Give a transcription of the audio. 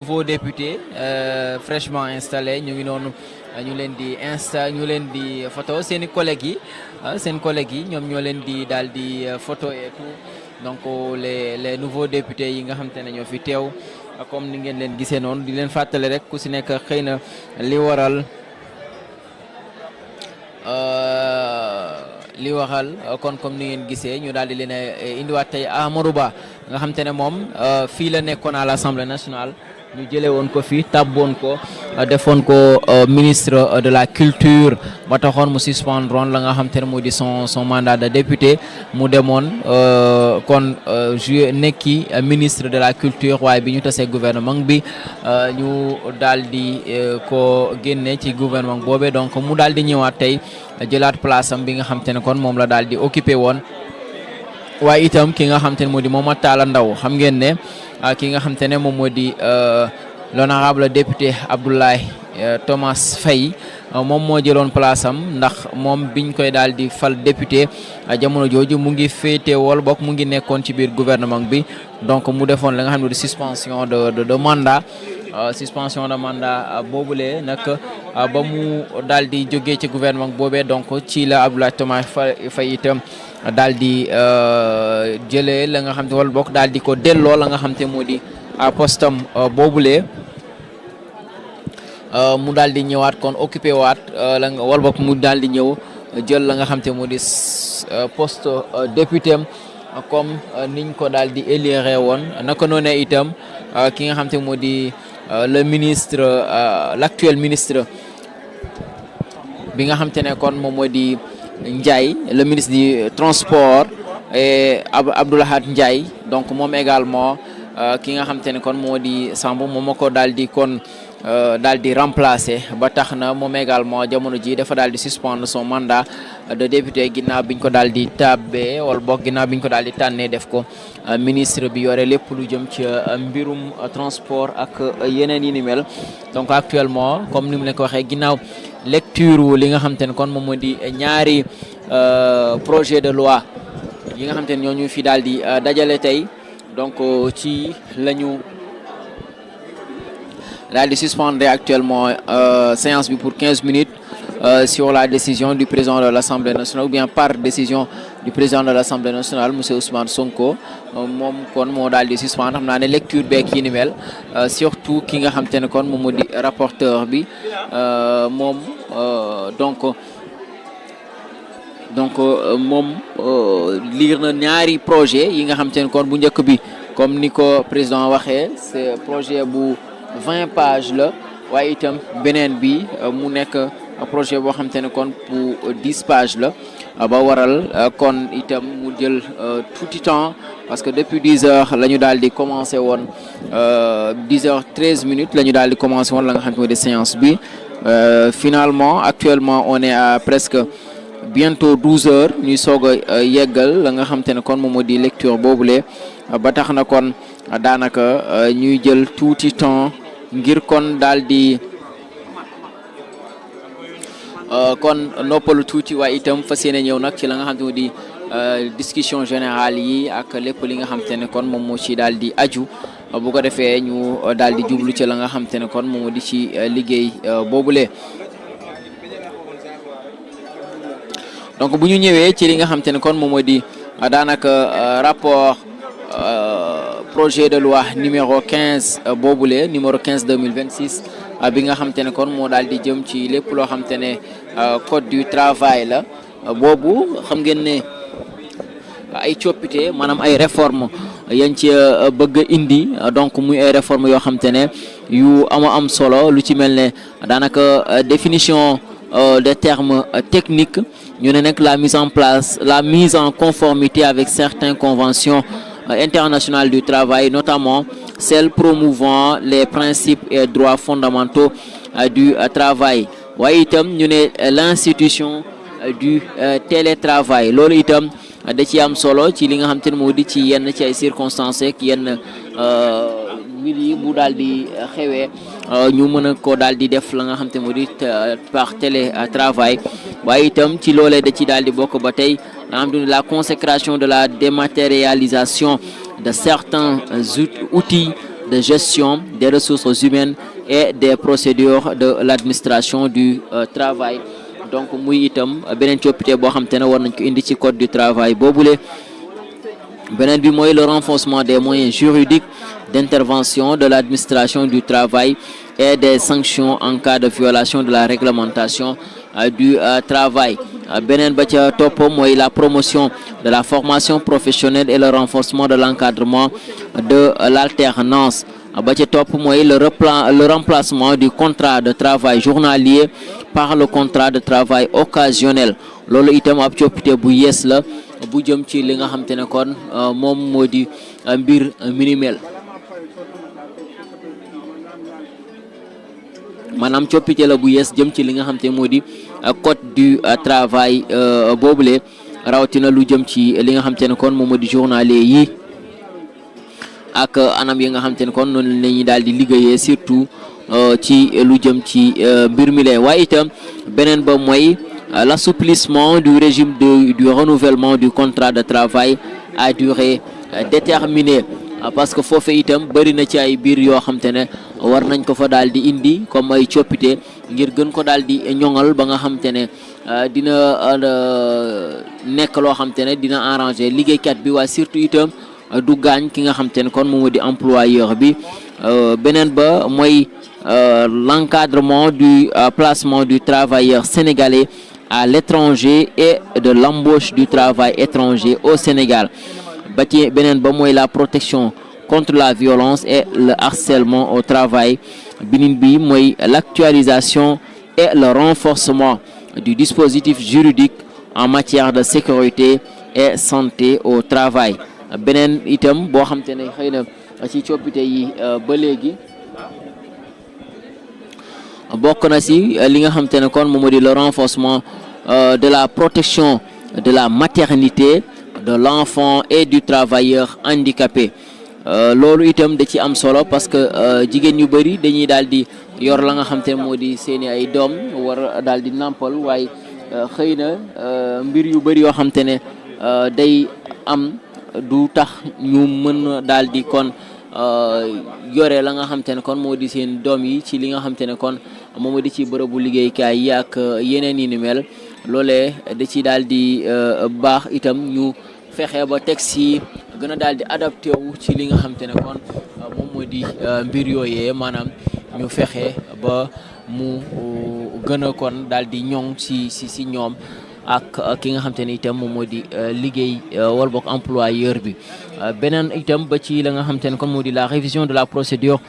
Nouveaux députés fraîchement installés ñu ngi noonu ñu leen di photo seeni collègues yi ñoom ñoo leen di daal di photo et tout donc les nouveaux députés yi nga xam te ne ñoo fi teew comme ni ngeen leen gisee noonu di leen fàttali rek ku si nekk xëy na li waxal kon comme ni ngeen gisee ñu daal di leen indiwaat tey Amadou Ba nga xam te ne moom fii la nekkoon à l'Assemblée nationale ñu jëlee woon ko fi tàbboon ko defoon ko ministre de la culture ba taxoon mu suspendroon la nga xam te ne mu di son mandat de député mu demoon kon nekki ministre de la culture waaye bi ñu tasee gouvernement bi ñu daal di ko génne ci gouvernement boobee donc mu daal di ñëwaat tey jëlaat place am bi nga xam te ne kon moom la daal di occupé woon waaye itam ki nga xam te ne moo di Momar Talla Ndao xam ngeen ne ki nga xam te ne moom moo di l'honorable député Abdoulaye Thomas Faye moom moo jëloon place am ndax moom biñ koy daal di fal député jamono jooju mu ngi féetewool bokk mu ngi nekkoon ci biir gouvernement bi donc mu defoon la nga xam ne di suspension de mandat suspension de mandat boobule nag ba mu daal di jógee ci gouvernement boobee donc ci la Abdoulaye Thomas Faye itam daal di jëlee la nga xam te wala bokk daal di ko delloo la nga xam te moo di postam boobule mu daal di ñëwaat kon occupé waat la nga wala bokk mu daal di ñëw jël la nga xam te moo di poste député am comme niñ ko daal di élire woon naka noonu itam ki nga xam te moo di le ministre l'actuel ministre bi nga xam te ne kon moom moo di Ndiaye le ministre du transport et Abdoulahad Ndiaye donc moom également ki nga xam te ne kon moo di Samb moom moo ko daal di kon daal di remplacer ba tax na moom également jamono ji dafa daal di suspendre son mandat de député ginnaaw biñ ko daal di tabbee wala boog ginnaaw biñ ko daal di tànnee def ko ministre bi yore lépp lu jëm ci mbirum transport ak yeneen yi ni mel donc actuellement comme ni mu leen ko waxee ginnaaw lecture li nga xam te ne kon moom moo di ñaari projet de loi yi nga xam te ne ñoo ñu fi daal di dajale tey donc ci lañu daal di suspendre actuellement séance bi pour 15 minutes sur la décision du président de l'Assemblée nationale ou bien par décision du président de l'Assemblée nationale monsieur Ousmane Sonko moom kon moo daal di suspendre xam naa ne lecture beeg yi ni mel surtout ki nga xam te ne kon moom moo di rapporteur bi moom donc moom lire na ñaari projet yi nga xam te ne kon bu njëkk bi comme ni ko président waxee c'est projet bu 20 pages la waaye itam beneen bi mu nekk projet boo xam te ne kon pour 10 pages la ba waral kon itam mu jël tuuti temps parce que depuis 10 heures la ñu daal di commencé woon 10 heures 13 minutes la ñu daal di commencé woon la nga xam te ne séance bi finalement actuellement on est à presque bientôt 12 heures ñuy soog a yeggal la nga xam te ne kon moom moo di lecture boobule ba tax na kon daanaka ñuy jël tuuti temps ngir kon daal di kon noppalu tuuti waaye itam fas yéene ñëw nag ci la nga xam te ne di discussion générale yi ak lépp li nga xam te ne kon moom moo ci daal di aju bu ko defee ñu daal di jublu ci la nga xam te ne kon moom moo di ci liggéey boobule. donc bu ñu ñëwee ci li nga xam te ne kon moom moo di daanaka rapport projet de loi numéro 15 boobule numéro 15 2026 bi nga xam te ne kon moo daal di jëm ci lépp loo xam te ne code du travail la boobu xam ngeen ne ay coppite maanaam ay réforme yañ ci bëgg a indi donc muy ay réforme yoo xam te ne yu am solo lu ci mel ne daanaka définition des termes techniques ñu ne nag la mise en conformité avec certaines conventions internationales du travail notamment celles promouvant les principes et droits fondamentaux du travail waaye itam ñu ne l'institution du télétravail loolu itam da ci am solo ci li nga xam te ne moo di ci yenn ci ay circonstances ak yenn mbir yi bu daal di xewee ñu mën a ko daal di def la nga xam te moo di par télétravail waaye itam ci loolee da ci daal di bokk ba tey nga xam te ne la consécration de la dématérialisation de certains outils de gestion des ressources humaines et des procédures de l'administration du travail. Donc muy itam beneen coppite boo xam te ne war nañ ko indi ci code du travail boobule. beneen bi mooy le renforcement des moyens juridiques d'intervention de l'administration du travail et des sanctions en cas de violation de la réglementation du travail. beneen ba ca topp mooy la promotion de la formation professionnelle et le renforcement de l'encadrement de l'alternance. ba ca topp mooy le remplacement du contrat de travail journalier par le contrat de travail occasionnel. loolu itam ab coppite bu yees la bu jëm ci li nga xam te ne kon moom moo di mbir minimel. maanaam coppite la bu yees jëm ci li nga xam te moo di code du travail boobule rawatina lu jëm ci li nga xam te ne kon moom moo di journalier yi ak anam yi nga xam te ne kon noonu la ñuy daal di liggéeyee surtout ci lu jëm ci mbir mi lee waaye itam beneen ba mooy l'assouplissement du régime du renouvellement du contrat de travail à durée déterminée. parce que foofu itam bëri na ci ay biir yoo xam te ne war nañ ko fa daal di indi comme ay coppite ngir gën ko daal di ñoŋal ba nga xam te ne dina nekk loo xam te ne dina arranger liggéeykat bi waaye surtout itam du gaañ ki nga xam te ne kon moom di employeur bi. beneen ba mooy l'encadrement du placement du travailleur sénégalais à l'étranger et de l'embauche du travail étranger au Sénégal. ba ci beneen ba mooy la protection contre la violence et le harcèlement au travail. beneen bi mooy l'actualisation et le renforcement du dispositif juridique en matière de sécurité et santé au travail. beneen itam boo xam te ne xëy na ci coppite yi ba léegi bokk na ci li nga xam te ne kon moom di le renforcement de la protection de la maternité, de l'enfant et du travailleur handicapé. loolu itam da ci am solo parce que jigéen ñu bëri dañuy daal di yor la nga xam te ne moo di seeni ay doom war daal di nàmpal waaye xëy na mbir yu bëri yoo xam te ne day am du tax ñu mën daal di kon yore la nga xam te ne kon moo di seen doom yi ci li nga xam te ne kon moom di ci bërëbu liggéeykaay yi ak yeneen yi ni mel. loolee da ci daal di baax itam ñu fexe ba texte yi gën a daal di adapté wu ci li nga xam te ne kon moom moo di mbir yooyee maanaam ñu fexe ba mu gën a kon daal di ñoŋ si ñoom ak ki nga xam te ne itam moom moo di liggéey wala bokk employeur bi. beneen itam ba ci la nga xam te ne kon moo di la révision de la procédure